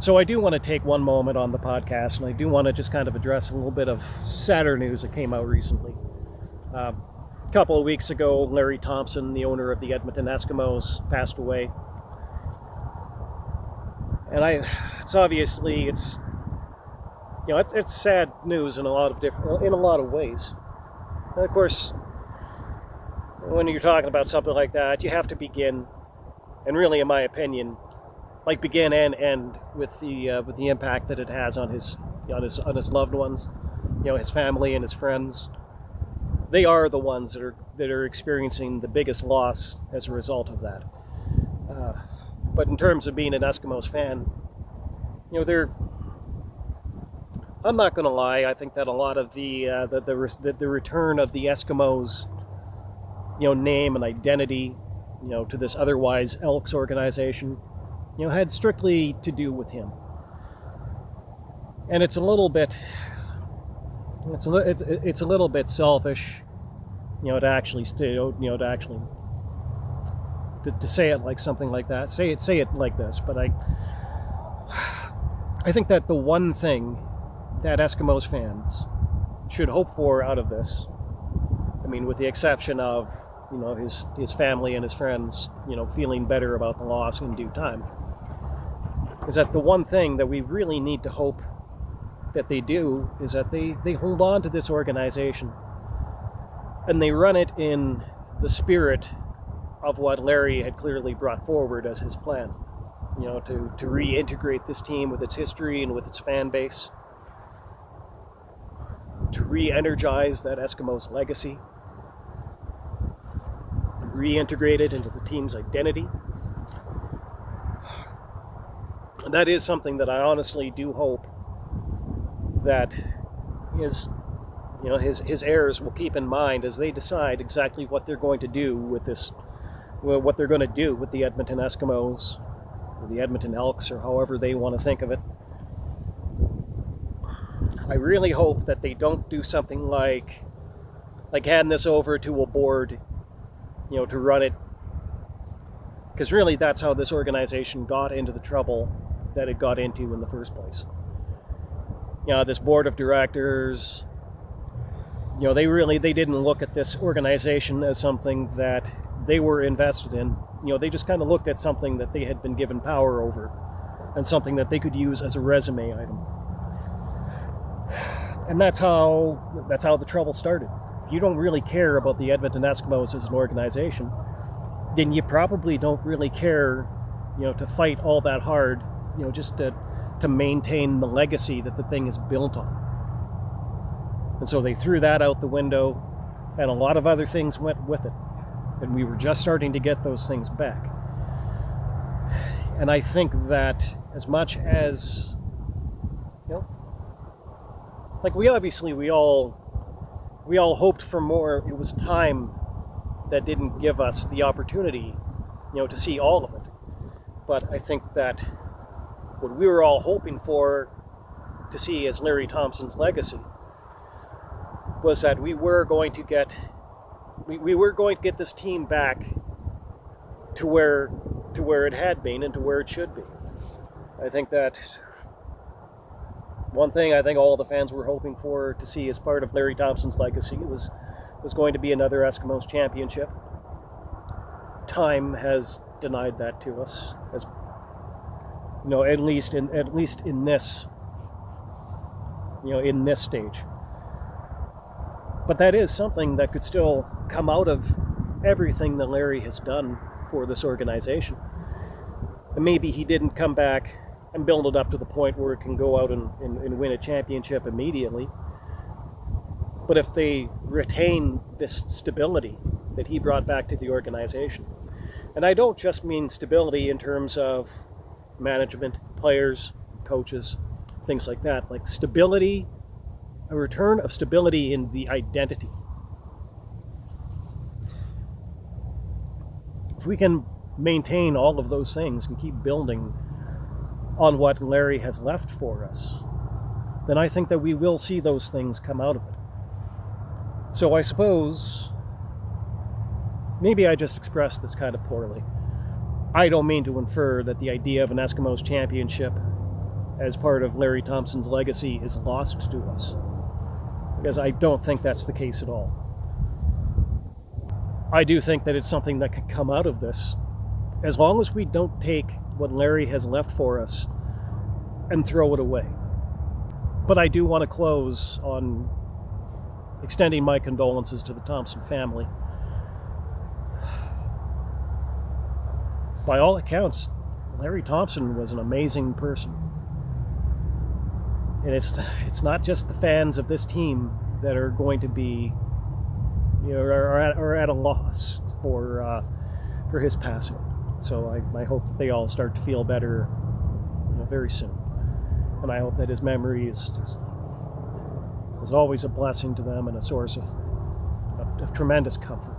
So I do want to take one moment on the podcast, and I do want to just kind of address a little bit of sadder news that came out recently. A couple of weeks ago, Larry Thompson, the owner of the Edmonton Eskimos, passed away. And it's obviously it's sad news in a lot of ways. And of course, when you're talking about something like that, you have to begin, and really, in my opinion, begin and end with the impact that it has on his loved ones, his family and his friends. They are the ones that are experiencing the biggest loss as a result of that. But in terms of being an Eskimos fan, I'm not going to lie. I think that a lot of the return of the Eskimos, name and identity, to this otherwise Elks organization, had strictly to do with him. And it's a little bit selfish, to say it like something like that. Say it like this, but I think that the one thing that Eskimos fans should hope for out of this, with the exception of, his family and his friends, feeling better about the loss in due time, is that the one thing that we really need to hope that they do is that they hold on to this organization and they run it in the spirit of what Larry had clearly brought forward as his plan, to reintegrate this team with its history and with its fan base, to re-energize that Eskimos legacy, reintegrate it into the team's identity. And that is something that I honestly do hope that his heirs will keep in mind as they decide exactly what they're going to do with this, what they're going to do with the Edmonton Eskimos, or the Edmonton Elks, or however they want to think of it. I really hope that they don't do something like hand this over to a board, to run it, because really that's how this organization got into the trouble that it got into in the first place. This board of directors, they didn't look at this organization as something that they were invested in. They just kind of looked at something that they had been given power over and something that they could use as a resume item. And that's how the trouble started. If you don't really care about the Edmonton Eskimos as an organization, then you probably don't really care, to fight all that hard, just to maintain the legacy that the thing is built on. And so they threw that out the window, and a lot of other things went with it. And we were just starting to get those things back. And I think that as much as, we all hoped for more, it was time that didn't give us the opportunity, to see all of it. But I think that what we were all hoping for to see as Larry Thompson's legacy was that we were going to get this team back to where it had been and to where it should be. I think that one thing I think all the fans were hoping for to see as part of Larry Thompson's legacy was going to be another Eskimos championship. Time has denied that to us, as at least in this stage. But that is something that could still come out of everything that Larry has done for this organization. And maybe he didn't come back and build it up to the point where it can go out and win a championship immediately. But if they retain this stability that he brought back to the organization, and I don't just mean stability in terms of management, players, coaches, things like that, like stability, a return of stability in the identity. If we can maintain all of those things and keep building on what Larry has left for us, then I think that we will see those things come out of it. So I suppose maybe I just expressed this kind of poorly. I don't mean to infer that the idea of an Eskimos championship as part of Larry Thompson's legacy is lost to us, because I don't think that's the case at all. I do think that it's something that could come out of this, as long as we don't take what Larry has left for us and throw it away. But I do want to close on extending my condolences to the Thompson family. By all accounts, Larry Thompson was an amazing person. And it's not just the fans of this team that are going to be, are at a loss for his passing. So I hope that they all start to feel better, very soon. And I hope that his memory is always a blessing to them and a source of tremendous comfort.